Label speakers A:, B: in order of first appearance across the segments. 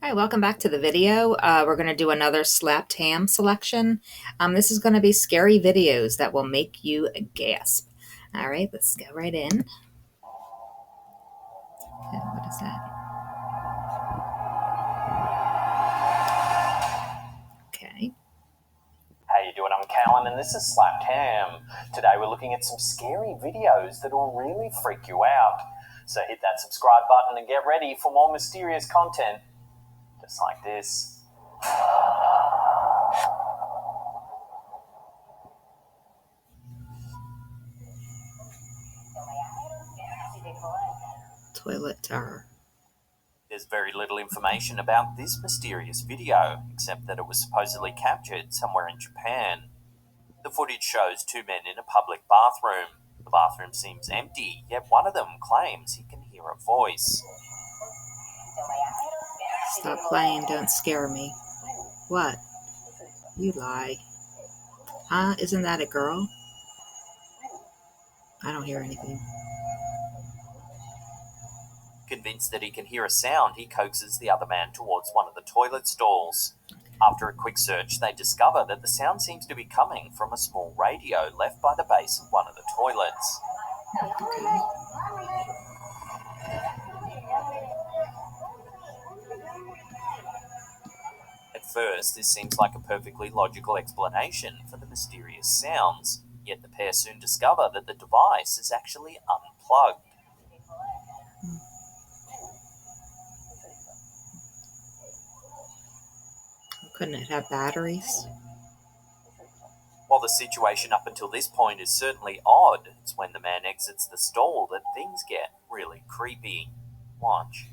A: Hi, welcome back to the video. We're going to do another slapped ham selection. This is going to be scary videos that will make you gasp. All right, let's go right in. Okay, what is that? Okay.
B: How you doing? I'm Callan and this is Slapped Ham. Today we're looking at some scary videos that will really freak you out. So hit that subscribe button and get ready for more mysterious content, just like this.
A: Toilet terror.
B: There's very little information about this mysterious video, except that it was supposedly captured somewhere in Japan. The footage shows two men in a public bathroom. The bathroom seems empty, yet one of them claims he can hear a voice.
A: Stop playing, don't scare me. What? You lie. Huh? Isn't that a girl? I don't hear anything.
B: Convinced that he can hear a sound, he coaxes the other man towards one of the toilet stalls. After a quick search, they discover that the sound seems to be coming from a small radio left by the base of one of the toilets.
A: Okay.
B: At first, this seems like a perfectly logical explanation for the mysterious sounds, yet the pair soon discover that the device is actually unplugged.
A: Couldn't it have batteries?
B: While the situation up until this point is certainly odd, it's when the man exits the stall that things get really creepy. Watch.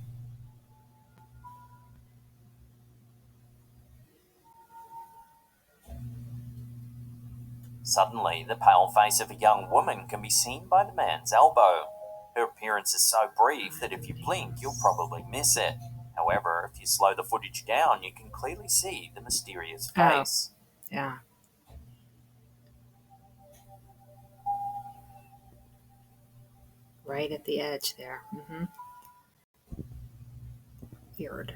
B: Suddenly, the pale face of a young woman can be seen by the man's elbow. Her appearance is so brief that if you blink, you'll probably miss it. However, if you slow the footage down, you can clearly see the mysterious face.
A: Yeah. Right at the edge there. Weird.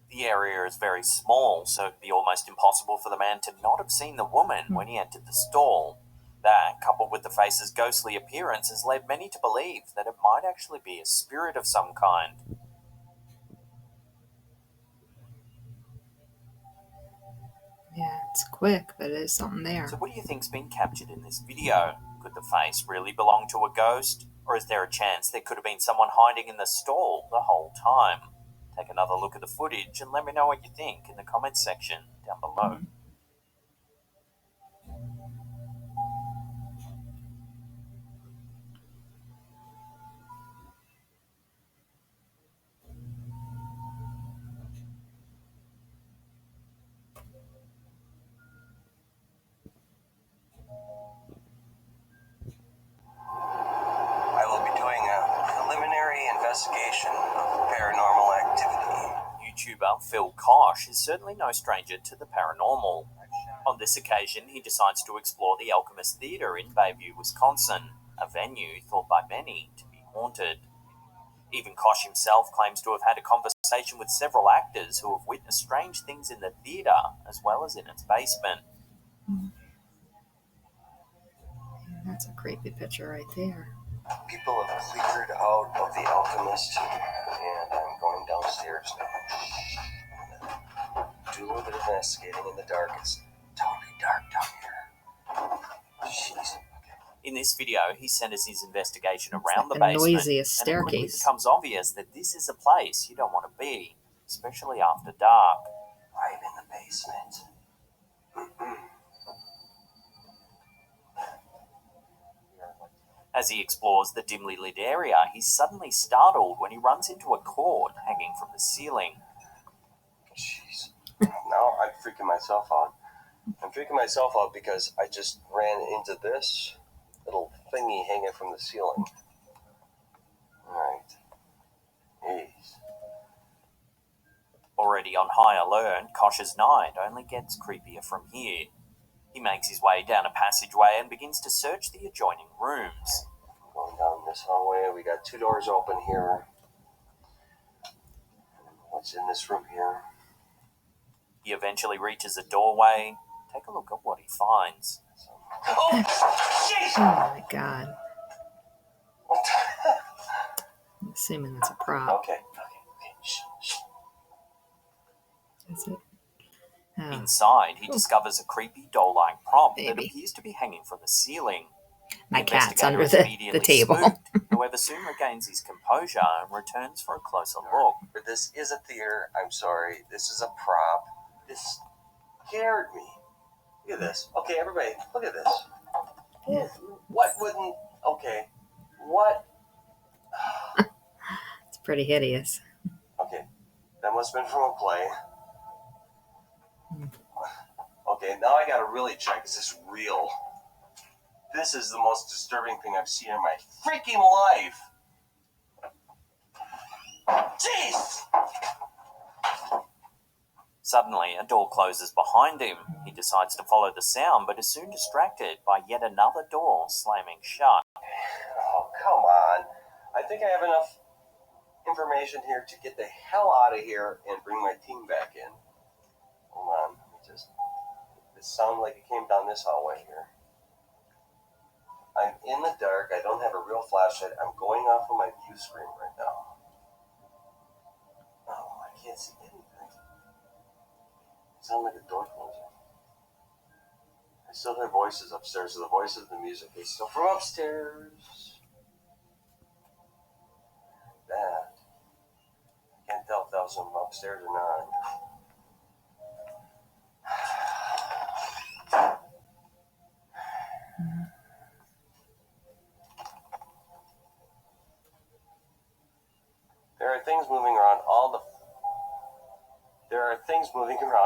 B: The area is very small, so it'd be almost impossible for the man to not have seen the woman when he entered the stall. That, coupled with the face's ghostly appearance, has led many to believe that it might actually be a spirit of some kind.
A: Yeah, it's quick, but there's something there.
B: So what do you think's been captured in this video? Could the face really belong to a ghost? Or is there a chance there could have been someone hiding in the stall the whole time? Take another look at the footage and let me know what you think in the comments section down below.
C: I will be doing a preliminary investigation of paranormal activity.
B: YouTuber Phil Kosh is certainly no stranger to the paranormal. On this occasion, he decides to explore the Alchemist Theater in Bayview, Wisconsin, a venue thought by many to be haunted. Even Kosh himself claims to have had a conversation with several actors who have witnessed strange things in the theater as well as in its basement.
A: That's a creepy picture right there.
C: People have cleared out of the Alchemist, and I'm going downstairs now. Do a little bit of investigating in the dark. It's totally dark down here. Jeez.
B: In this video, he centers his investigation around the
A: like the
B: basement,
A: noisiest
B: and it quickly
A: staircase.
B: becomes obvious that this is a place you don't want to be, especially after dark.
C: Right in the basement.
B: As he explores the dimly lit area, he's suddenly startled when he runs into a cord hanging from the ceiling.
C: Jeez. Now I'm freaking myself out. I'm freaking myself out because I just ran into this little thingy hanging from the ceiling. Alright. Jeez.
B: Already on high alert, Kosh's night only gets creepier from here. He makes his way down a passageway and begins to search the adjoining rooms.
C: Going down this hallway, we got two doors open here. what's in this room here.
B: He eventually reaches a doorway. Take a look at what he finds.
C: Oh, jeez!
A: Oh my god. I'm assuming that's a prop.
C: Okay. Shh.
A: Is it? Oh,
B: Inside, he discovers a creepy doll-like prop that
A: Baby.
B: appears to be hanging from the ceiling.
A: My
B: The
A: cat's
B: investigator
A: under
B: is
A: the
B: immediately
A: table.
B: spooked, however, soon regains his composure and returns for a closer look.
C: But this is a theater. I'm sorry. This is a prop. This scared me. Look at this. Okay, everybody, look at this.
A: Yeah.
C: What wouldn't... Okay. What?
A: It's pretty hideous.
C: Okay. That must have been from a play. Okay, now I gotta really check. Is this real? This is the most disturbing thing I've seen in my freaking life. Jeez!
B: Suddenly, a door closes behind him. He decides to follow the sound, but is soon distracted by yet another door slamming shut.
C: Oh, come on. I think I have enough information here to get the hell out of here and bring my team back in. Hold on. Let me just... It sounded like it came down this hallway here. I'm in the dark. I don't have a real flashlight. I'm going off of my view screen right now. Oh, I can't see anything. It sounds like a door closing. I still hear voices upstairs. So the voices of the music is still from upstairs. That. I can't tell if that was from upstairs or not. There are things moving around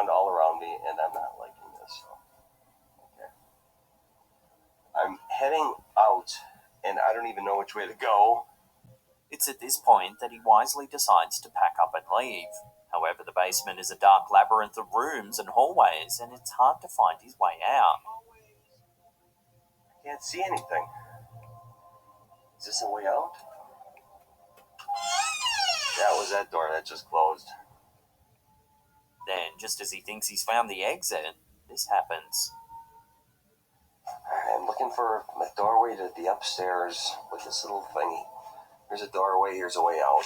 C: all around me, and I'm not liking this. Okay. I'm heading out, and I don't even know which way to go.
B: It's at this point that he wisely decides to pack up and leave. However, the basement is a dark labyrinth of rooms and hallways, and it's hard to find his way out.
C: I can't see anything. Is this a way out? That was that door that just closed.
B: Then, just as he thinks he's found the exit, this happens.
C: I'm looking for a doorway to the upstairs with this little thingy. Here's a doorway, here's a way out.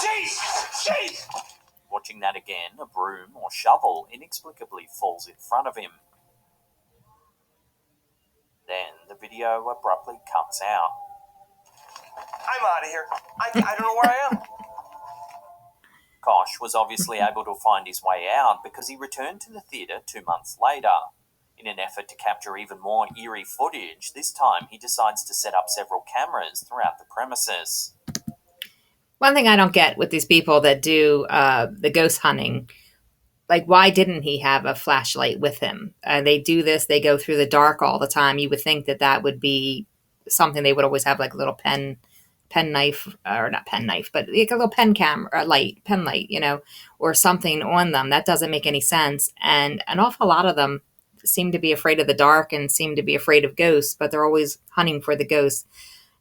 C: Jeez!
B: Watching that again, a broom or shovel inexplicably falls in front of him. Then the video abruptly cuts out.
C: I'm out of here. I don't know where I am.
B: Kosh was obviously able to find his way out because he returned to the theatre 2 months later. In an effort to capture even more eerie footage, this time he decides to set up several cameras throughout the premises.
A: One thing I don't get with these people that do the ghost hunting, like, why didn't he have a flashlight with him? They do this, they go through the dark all the time. You would think that that would be something they would always have, like a little pen knife, or not pen knife, but like a little pen light, or something on them. That doesn't make any sense. And an awful lot of them seem to be afraid of the dark and seem to be afraid of ghosts, but they're always hunting for the ghosts.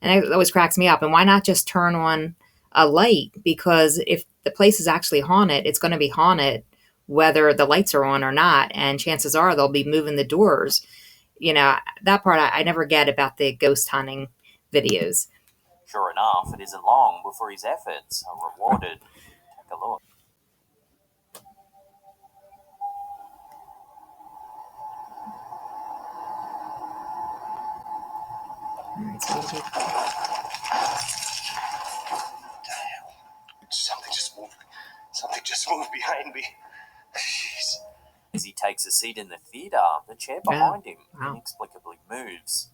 A: And it always cracks me up. And why not just turn on a light? Because if the place is actually haunted, it's going to be haunted whether the lights are on or not. And chances are they'll be moving the doors. That part I never get about the ghost hunting videos.
B: Sure enough, it isn't long before his efforts are rewarded. Take a look.
A: All right, so
C: Something just moved behind me. Jeez.
B: As he takes a seat in the theatre, the chair behind him inexplicably moves.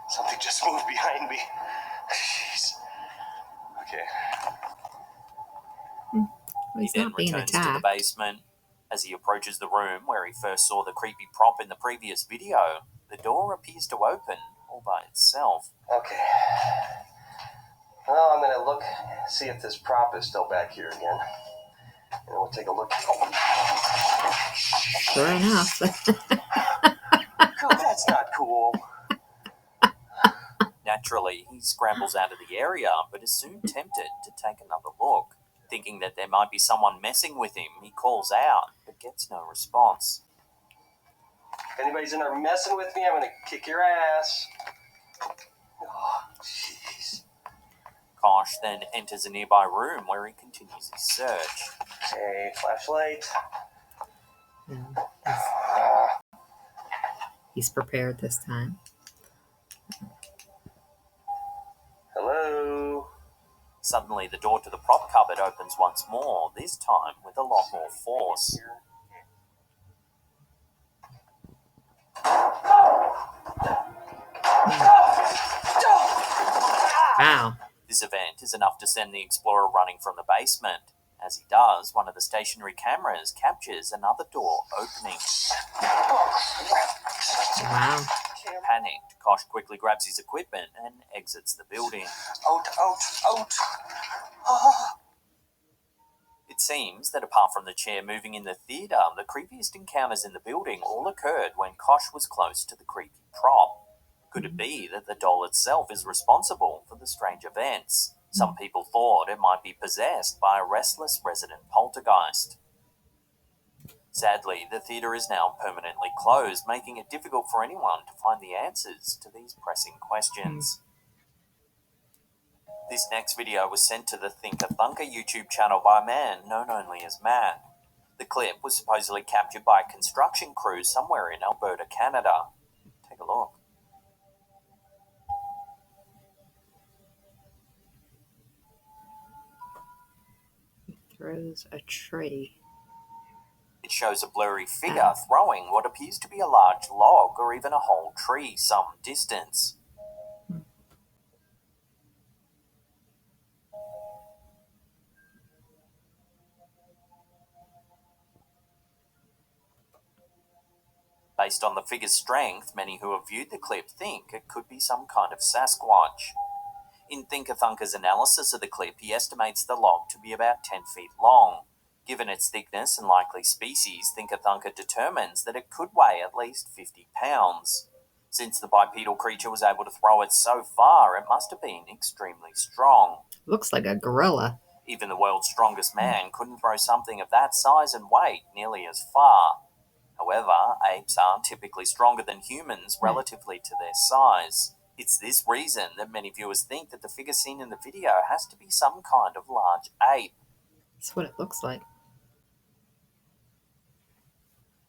C: Something just moved behind me. Jeez. Okay.
A: Well, he's
B: He then
A: not being
B: returns to the
A: attacked.
B: basement. As he approaches the room where he first saw the creepy prop in the previous video, the door appears to open all by itself.
C: Okay. Well, I'm gonna look, see if this prop is still back here again. And we'll take a look.
A: Sure enough.
C: That's not cool.
B: Naturally, he scrambles out of the area, but is soon tempted to take another look. Thinking that there might be someone messing with him, he calls out, but gets no response.
C: If anybody's in there messing with me, I'm going to kick your ass. Oh, jeez.
B: Kosh then enters a nearby room where he continues his search.
C: Okay, flashlight.
A: He's prepared this time.
C: Hello?
B: Suddenly, the door to the prop cupboard opens once more, this time with a lot more force.
A: Wow.
B: This event is enough to send the explorer running from the basement. As he does, one of the stationary cameras captures another door opening.
A: Wow.
B: Panicked, Kosh quickly grabs his equipment and exits the building.
C: Out.
B: It seems that apart from the chair moving in the theatre, the creepiest encounters in the building all occurred when Kosh was close to the creepy prop. Could it be that the doll itself is responsible for the strange events? Some people thought it might be possessed by a restless resident poltergeist. Sadly, the theatre is now permanently closed, making it difficult for anyone to find the answers to these pressing questions. This next video was sent to the Thinker Thunker YouTube channel by a man known only as Matt. The clip was supposedly captured by a construction crew somewhere in Alberta, Canada. Take a look.
A: Throws a tree.
B: It shows a blurry figure throwing what appears to be a large log or even a whole tree some distance. Based on the figure's strength, many who have viewed the clip think it could be some kind of Sasquatch. In Thinker Thunker's analysis of the clip, he estimates the log to be about 10 feet long. Given its thickness and likely species, Thinker Thunker determines that it could weigh at least 50 pounds. Since the bipedal creature was able to throw it so far, it must have been extremely strong.
A: Looks like a gorilla.
B: Even the world's strongest man couldn't throw something of that size and weight nearly as far. However, apes are typically stronger than humans relatively to their size. It's this reason that many viewers think that the figure seen in the video has to be some kind of large ape.
A: That's what it looks like.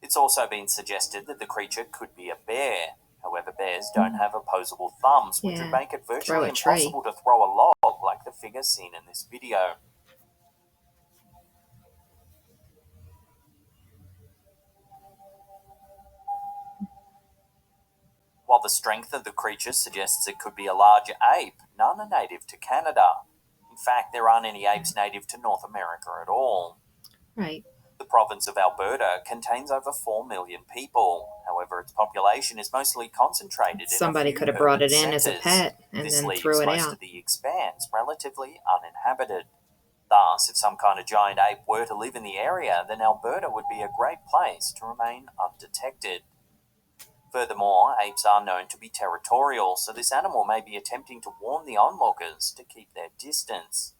B: It's also been suggested that the creature could be a bear. However, bears don't have opposable thumbs, which would make it virtually impossible to throw a log like the figure seen in this video. While the strength of the creature suggests it could be a large ape, none are native to Canada. In fact, there aren't any apes native to North America at all.
A: Right.
B: The province of Alberta contains over 4 million people. However, its population is mostly concentrated
A: Somebody
B: in a few
A: could have brought it
B: urban
A: in as a
B: centres.
A: pet and
B: This
A: then
B: leaves
A: threw it
B: most
A: out.
B: of the expanse relatively uninhabited. Thus, if some kind of giant ape were to live in the area, then Alberta would be a great place to remain undetected. Furthermore, apes are known to be territorial, so this animal may be attempting to warn the onlookers to keep their distance.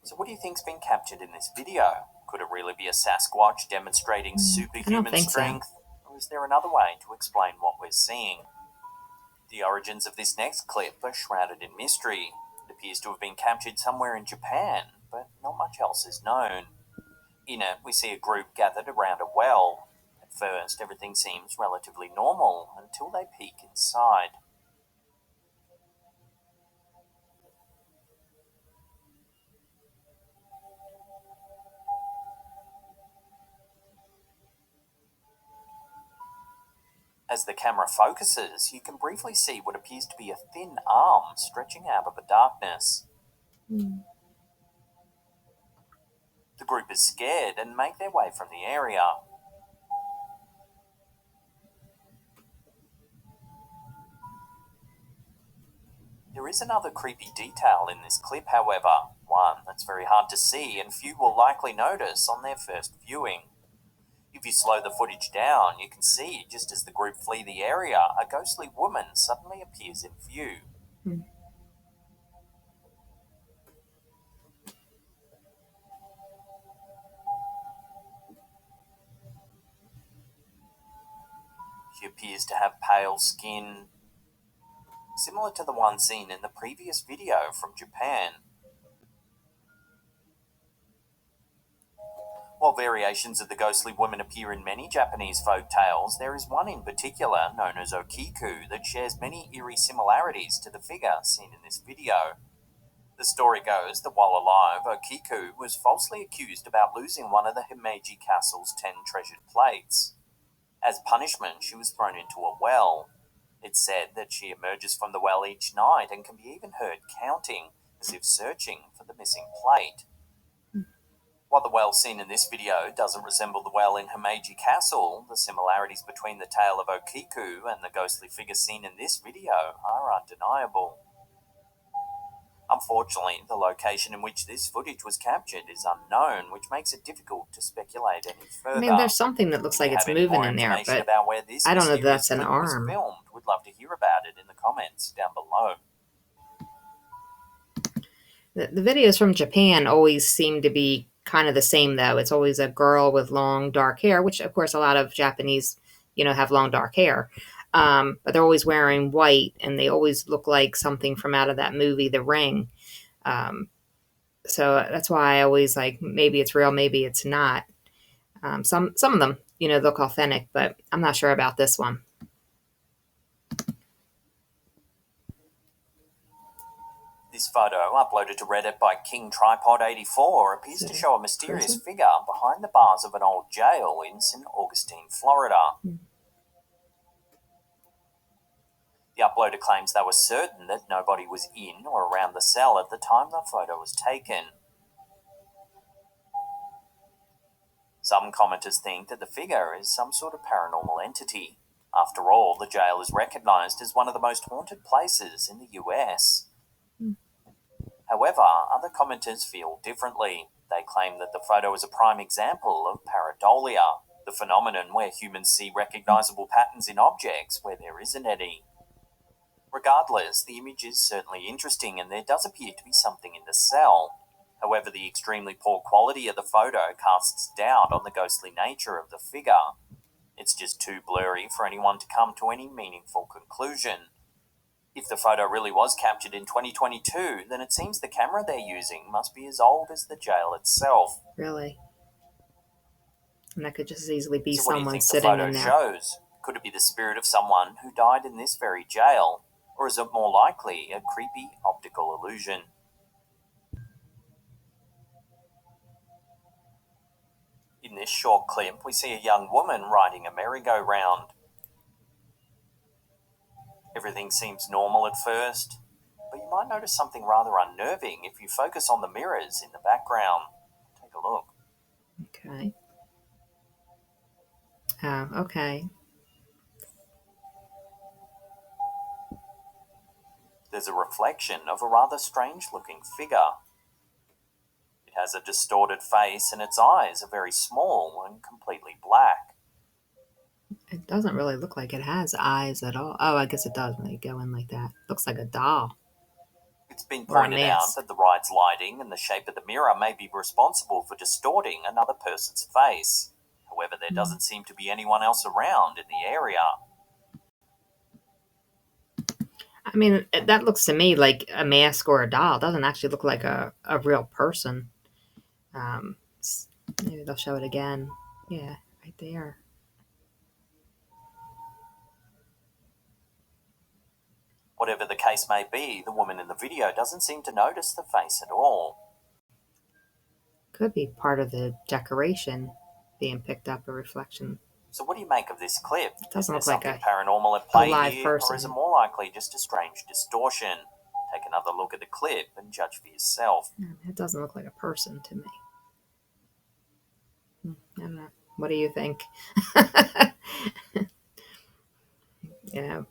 B: So what do you think's been captured in this video? Could it really be a Sasquatch demonstrating superhuman strength? Or is there another way to explain what we're seeing? The origins of this next clip are shrouded in mystery. It appears to have been captured somewhere in Japan, but not much else is known. In it, we see a group gathered around a well. At first, everything seems relatively normal until they peek inside. As the camera focuses, you can briefly see what appears to be a thin arm stretching out of the darkness. The group is scared and make their way from the area. There is another creepy detail in this clip, however, one that's very hard to see and few will likely notice on their first viewing. If you slow the footage down, you can see, just as the group flee the area, a ghostly woman suddenly appears in view.
A: Hmm.
B: She appears to have pale skin, similar to the one seen in the previous video from Japan. While variations of the ghostly woman appear in many Japanese folk tales, there is one in particular, known as Okiku, that shares many eerie similarities to the figure seen in this video. The story goes that while alive, Okiku was falsely accused about losing one of the Himeji Castle's 10 treasured plates. As punishment, she was thrown into a well. It's said that she emerges from the well each night and can be even heard counting, as if searching for the missing plate. While the well seen in this video doesn't resemble the well in Himeji Castle, the similarities between the tale of Okiku and the ghostly figure seen in this video are undeniable. Unfortunately, the location in which this footage was captured is unknown, which makes it difficult to speculate any
A: I
B: further.
A: mean, there's something that looks
B: If
A: like
B: you
A: it's
B: have any
A: moving
B: more
A: in there,
B: information
A: but
B: about where this
A: I don't know if
B: mysterious
A: that's an
B: clip was
A: arm.
B: filmed, we'd love to hear about it in the comments down below.
A: The videos from Japan always seem to be kind of the same, though. It's always a girl with long dark hair, which, of course, a lot of Japanese, have long dark hair. But they're always wearing white, and they always look like something from out of that movie, The Ring. So that's why I always like, maybe it's real, maybe it's not. Some of them, look authentic, but I'm not sure about this one.
B: This photo, uploaded to Reddit by King Tripod 84, appears to show a mysterious
A: Prison?
B: figure behind the bars of an old jail in St. Augustine, Florida. The uploader claims they were certain that nobody was in or around the cell at the time the photo was taken. Some commenters think that the figure is some sort of paranormal entity. After all, the jail is recognized as one of the most haunted places in the US. However, other commenters feel differently. They claim that the photo is a prime example of pareidolia, the phenomenon where humans see recognizable patterns in objects where there isn't any. Regardless, the image is certainly interesting and there does appear to be something in the cell. However, the extremely poor quality of the photo casts doubt on the ghostly nature of the figure. It's just too blurry for anyone to come to any meaningful conclusion. If the photo really was captured in 2022, then it seems the camera they're using must be as old as the jail itself.
A: Really? And that could just as easily be
B: So what do you
A: someone
B: think the
A: sitting
B: photo
A: in there.
B: shows? Could it be the spirit of someone who died in this very jail? Or is it more likely a creepy optical illusion? In this short clip, we see a young woman riding a merry-go-round. Everything seems normal at first, but you might notice something rather unnerving if you focus on the mirrors in the background. Take a look.
A: Okay. Oh, okay.
B: There's a reflection of a rather strange-looking figure. It has a distorted face and its eyes are very small and completely black.
A: It doesn't really look like it has eyes at all. Oh, I guess it does when they go in like that. Looks like a doll.
B: It's been
A: Or a
B: pointed out
A: mask.
B: that the ride's lighting and the shape of the mirror may be responsible for distorting another person's face. However, there doesn't seem to be anyone else around in the area.
A: I mean, that looks to me like a mask or a doll. It doesn't actually look like a real person. Um, Maybe they'll show it again. Yeah, right there.
B: Whatever the case may be, the woman in the video doesn't seem to notice the face at all.
A: Could be part of the decoration being picked up, a reflection.
B: So what do you make of this clip?
A: It doesn't
B: Is
A: look
B: there
A: like
B: something paranormal at play
A: live
B: here, or
A: person.
B: is it more likely just a strange distortion? Take another look at the clip and judge for yourself.
A: It doesn't look like a person to me. I don't know. What do you think? you know.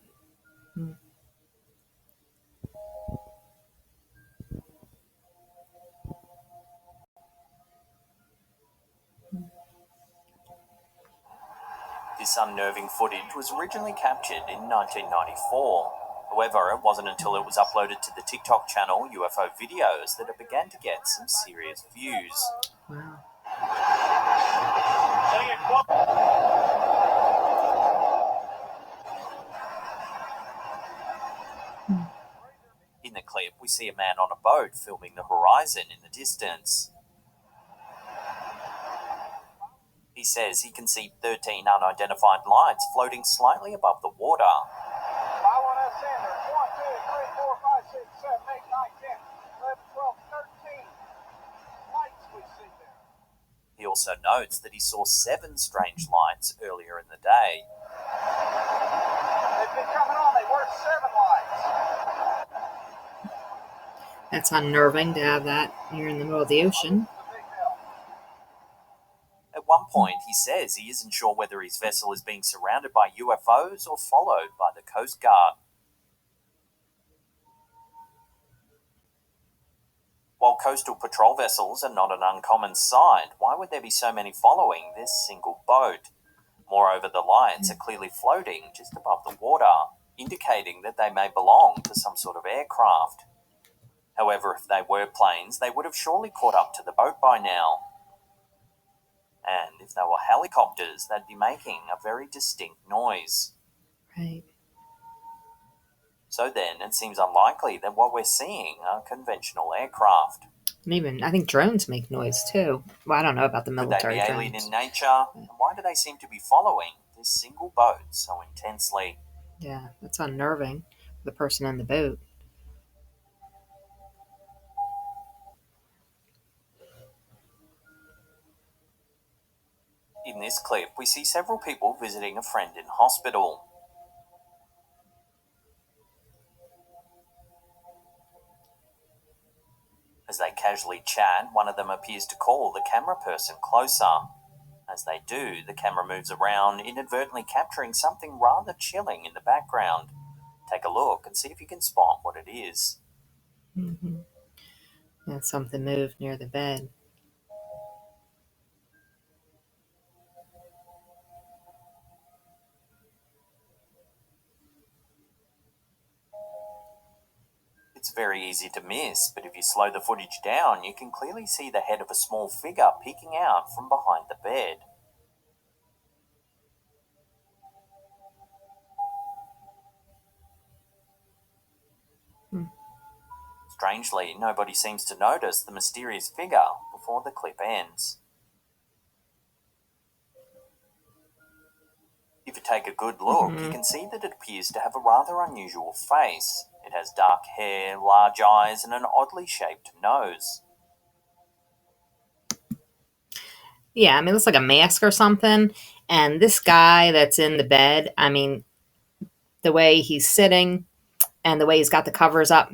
B: This unnerving footage was originally captured in 1994. However, it wasn't until it was uploaded to the TikTok channel UFO Videos that it began to get some serious views.
A: Wow.
B: In the clip, we see a man on a boat filming the horizon in the distance. He says he can see 13 unidentified lights floating slightly above the water.
D: 5-1 Sanders, 1, 2, 3, 4, 5, 6, 7, 8, 9, 10, 11, 12, 13 lights we see there.
B: He also notes that he saw 7 strange lights earlier in the day.
D: They've been coming on, they were 7 lights.
A: That's unnerving to have that here in the middle of the ocean.
B: At one point, he says he isn't sure whether his vessel is being surrounded by UFOs or followed by the Coast Guard. While coastal patrol vessels are not an uncommon sight, why would there be so many following this single boat? Moreover, the lights are clearly floating just above the water, indicating that they may belong to some sort of aircraft. However, if they were planes, they would have surely caught up to the boat by now. And if they were helicopters, they'd be making a very distinct noise.
A: Right.
B: So then, it seems unlikely that what we're seeing are conventional aircraft.
A: And even, I think drones make noise too. Well, I don't know about the
B: Could they
A: military
B: be alien
A: drones.
B: in nature? And why do they seem to be following this single boat so intensely?
A: Yeah, that's unnerving for the person in the boat.
B: In this clip, we see several people visiting a friend in hospital. As they casually chat, one of them appears to call the camera person closer. As they do, the camera moves around, inadvertently capturing something rather chilling in the background. Take a look and see if you can spot what it is.
A: Mm-hmm. Yeah, something moved near the bed.
B: It's very easy to miss, but if you slow the footage down, you can clearly see the head of a small figure peeking out from behind the bed. Strangely, nobody seems to notice the mysterious figure before the clip ends. If you take a good look, you can see that it appears to have a rather unusual face. It has dark hair, large eyes, and an oddly shaped nose.
A: Yeah, I mean, it looks like a mask or something. And this guy that's in the bed, I mean, the way he's sitting and the way he's got the covers up,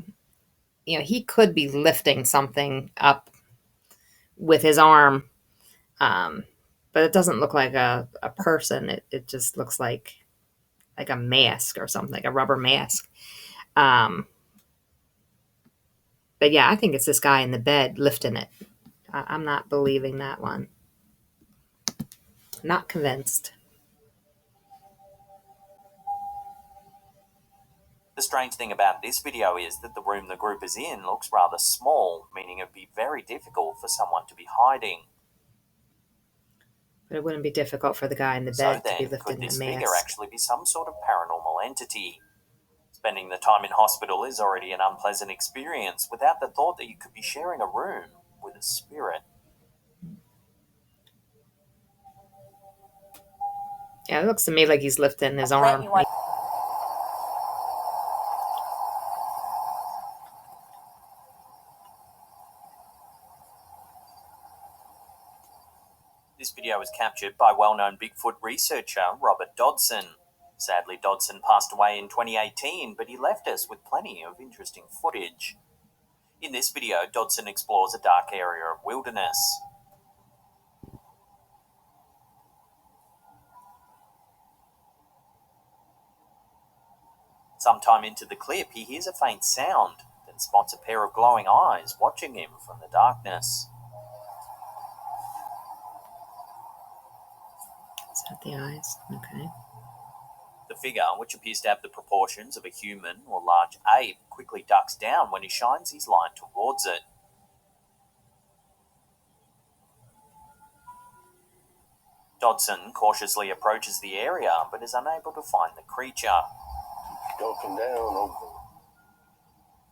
A: you know, he could be lifting something up with his arm. But it doesn't look like a person. It just looks like a mask or something, like a rubber mask. Um, but yeah, I think it's this guy in the bed lifting it. I'm not believing that one. Not convinced.
B: The strange thing about this video is that the room the group is in looks rather small, meaning it would be very difficult for someone to be hiding.
A: But it wouldn't be difficult for the guy in the
B: So
A: bed to be
B: then,
A: lifting
B: could
A: the
B: this figure
A: mask.
B: actually be some sort of paranormal entity? Spending the time in hospital is already an unpleasant experience without the thought that you could be sharing a room with a spirit.
A: Yeah, it looks to me like he's lifting his arm.
B: This video was captured by well-known Bigfoot researcher Robert Dodson. Sadly, Dodson passed away in 2018, but he left us with plenty of interesting footage. In this video, Dodson explores a dark area of wilderness. Sometime into the clip, he hears a faint sound, then spots a pair of glowing eyes watching him from the darkness.
A: that the eyes? Okay.
B: The figure, which appears to have the proportions of a human or large ape, quickly ducks down when he shines his light towards it. Dodson cautiously approaches the area, but is unable to find the creature.
C: Ducking down over.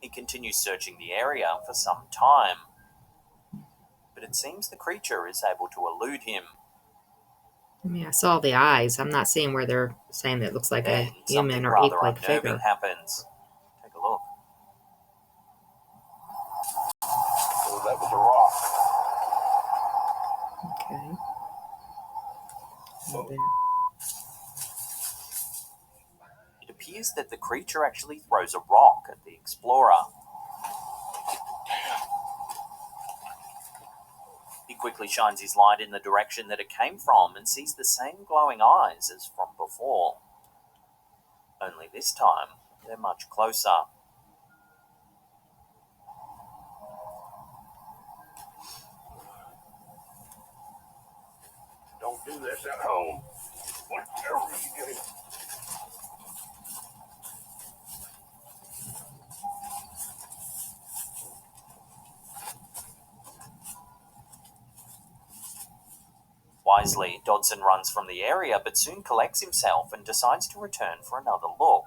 B: He continues searching the area for some time, but it seems the creature is able to elude him.
A: I mean, I saw the eyes. I'm not seeing where they're saying that it looks like
B: Then
A: a human
B: something
A: or
B: rather
A: ape-like
B: unnerving
A: figure.
B: happens. Take a look.
C: Oh, that was a rock.
A: Okay.
C: Oh.
A: There.
B: It appears that the creature actually throws a rock at the explorer. He quickly shines his light in the direction that it came from and sees the same glowing eyes as from before. Only this time, they're much closer.
C: Don't do this at home. Whatever you do.
B: Wisely, Dodson runs from the area but soon collects himself and decides to return for another look.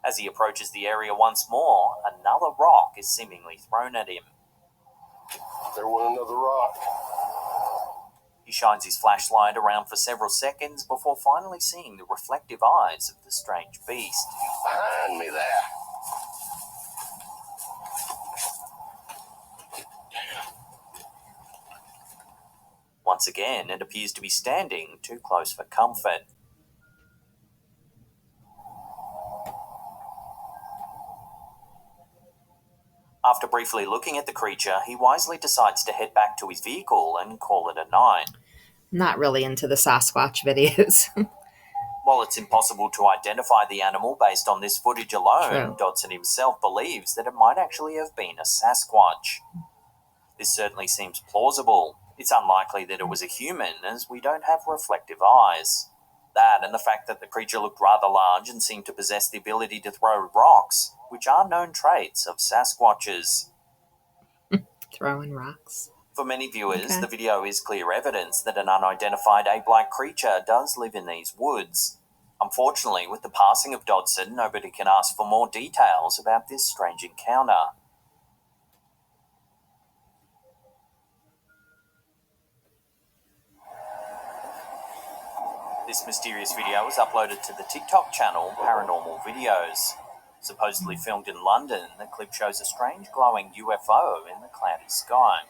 B: As he approaches the area once more, another rock is seemingly thrown at him.
C: There went another rock.
B: He shines his flashlight around for several seconds before finally seeing the reflective eyes of the strange beast.
C: Behind me there.
B: Once again, it appears to be standing too close for comfort. After briefly looking at the creature, he wisely decides to head back to his vehicle and call it a night.
A: Not really into the Sasquatch videos.
B: While it's impossible to identify the animal based on this footage alone,
A: True.
B: Dodson himself believes that it might actually have been a Sasquatch. This certainly seems plausible. It's unlikely that it was a human, as we don't have reflective eyes. That and the fact that the creature looked rather large and seemed to possess the ability to throw rocks, which are known traits of Sasquatches.
A: Throwing rocks.
B: For many viewers,
A: Okay.
B: the video is clear evidence that an unidentified ape-like creature does live in these woods. Unfortunately, with the passing of Dodson, nobody can ask for more details about this strange encounter. This mysterious video was uploaded to the TikTok channel Paranormal Videos. Supposedly filmed in London, the clip shows a strange glowing UFO in the cloudy sky.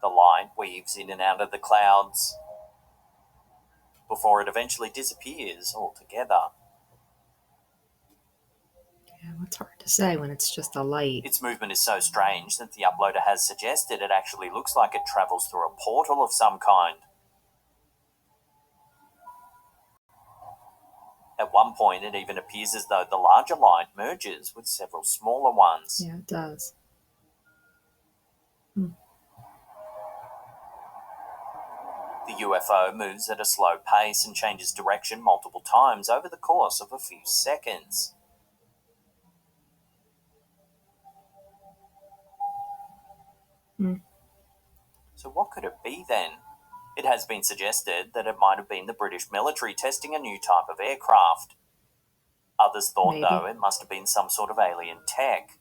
B: The light weaves in and out of the clouds before it eventually disappears altogether.
A: Yeah, it's hard to say when it's just a light.
B: Its movement is so strange that the uploader has suggested it actually looks like it travels through a portal of some kind. At one point, it even appears as though the larger light merges with several smaller ones.
A: Yeah, it does.
B: The UFO moves at a slow pace and changes direction multiple times over the course of a few seconds. So what could it be then? It has been suggested that it might have been the British military testing a new type of aircraft. Others thought,
A: Maybe.
B: though, it must have been some sort of alien tech.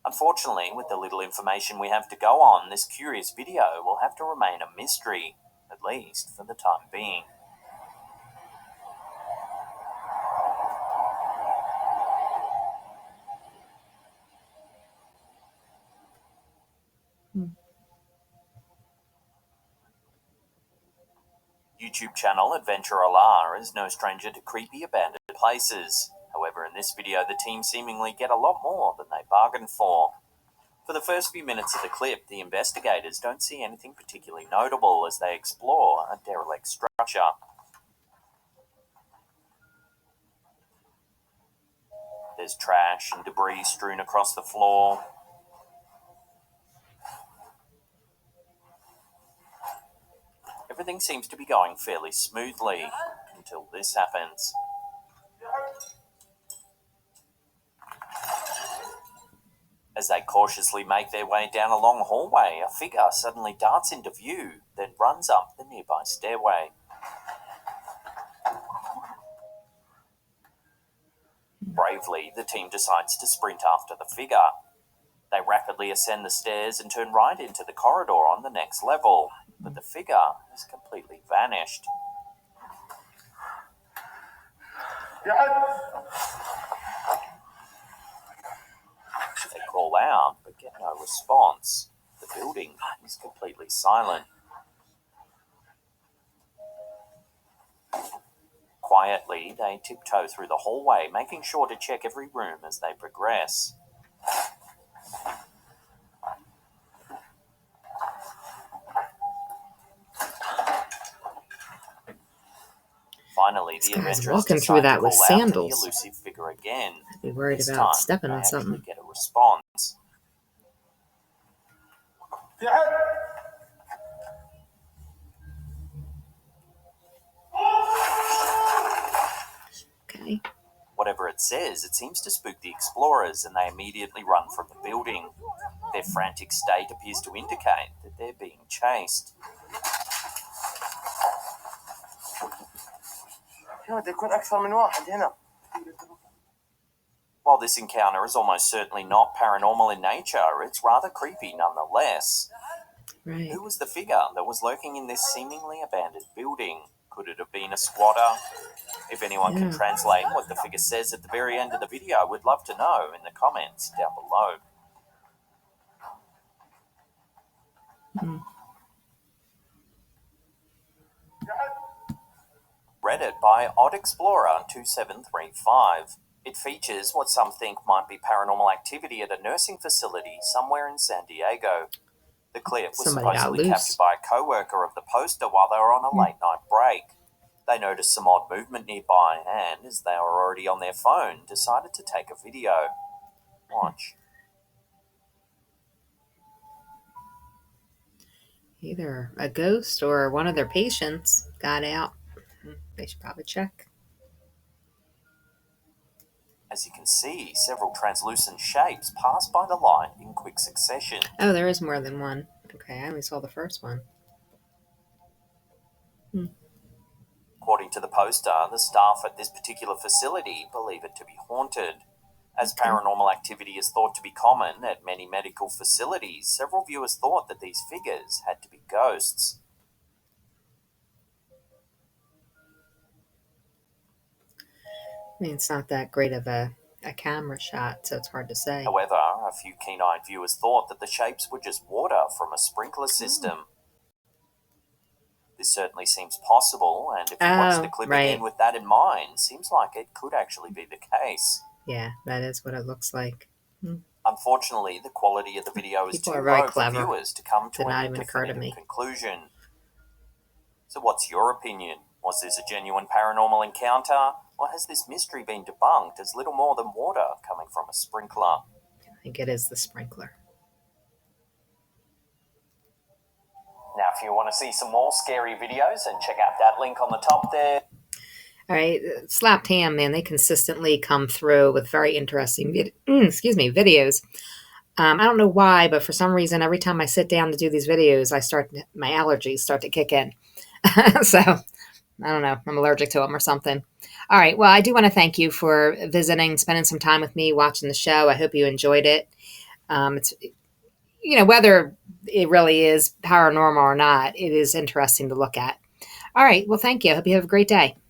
B: Unfortunately, with the little information we have to go on, this curious video will have to remain a mystery, at least for the time being. YouTube channel Adventure Alar is no stranger to creepy abandoned places. However, in this video, the team seemingly get a lot more than they bargained for. For the first few minutes of the clip, the investigators don't see anything particularly notable as they explore a derelict structure. There's trash and debris strewn across the floor. Everything seems to be going fairly smoothly until this happens. As they cautiously make their way down a long hallway, a figure suddenly darts into view, then runs up the nearby stairway. Bravely, the team decides to sprint after the figure. They rapidly ascend the stairs and turn right into the corridor on the next level, but the figure has completely vanished. They call out, but get no response. The building is completely silent. Quietly, they tiptoe through the hallway, making sure to check every room as they progress. Finally,
A: This
B: the
A: guy's
B: adventurers
A: walking
B: decide
A: through that
B: to
A: with
B: call out to the
A: sandals.
B: elusive figure again.
A: I'd be worried
B: This
A: about
B: time,
A: stepping
B: they
A: on
B: actually
A: something.
B: get a response.
A: Okay.
B: Whatever it says, it seems to spook the explorers, and they immediately run from the building. Their frantic state appears to indicate that they're being chased. While this encounter is almost certainly not paranormal in nature, it's rather creepy nonetheless.
A: Right.
B: Who was the figure that was lurking in this seemingly abandoned building? Could it have been a squatter? If anyone can translate what the figure says at the very end of the video, we'd love to know in the comments down below. Reddit by Odd Explorer 2735. It features what some think might be paranormal activity at a nursing facility somewhere in San Diego. The clip was
A: Somebody got
B: supposedly
A: loose.
B: captured by a co-worker of the poster while they were on a late-night break. They noticed some odd movement nearby and, as they were already on their phone, decided to take a video. Watch.
A: Either a ghost or one of their patients got out. They should probably check.
B: As you can see, several translucent shapes pass by the light in quick succession.
A: Oh, there is more than one. Okay, I only saw the first one.
B: According to the poster, the staff at this particular facility believe it to be haunted. As paranormal activity is thought to be common at many medical facilities, several viewers thought that these figures had to be ghosts.
A: I mean, it's not that great of a camera shot, so it's hard to say.
B: However, a few keen-eyed viewers thought that the shapes were just water from a sprinkler system. This certainly seems possible, and if you watch the clip again with that in mind, seems like it could actually be the case.
A: Yeah, that is what it looks like.
B: Unfortunately, the quality of the video is
A: People
B: too
A: are very
B: low for
A: clever.
B: viewers to come to
A: Did not
B: any
A: even occur to
B: definitive
A: me.
B: conclusion. So what's your opinion? Was this a genuine paranormal encounter, or has this mystery been debunked as little more than water coming from a sprinkler?
A: I think it is the sprinkler.
B: Now, if you want to see some more scary videos, then check out that link on the top there.
A: All right, Slapped Ham, man, they consistently come through with very interesting videos. I don't know why, but for some reason, every time I sit down to do these videos, my allergies start to kick in. So, I don't know, I'm allergic to them or something. All right, well, I do want to thank you for visiting, spending some time with me, watching the show. I hope you enjoyed it. It's, whether it really is paranormal or not, it is interesting to look at. All right, well, thank you. I hope you have a great day.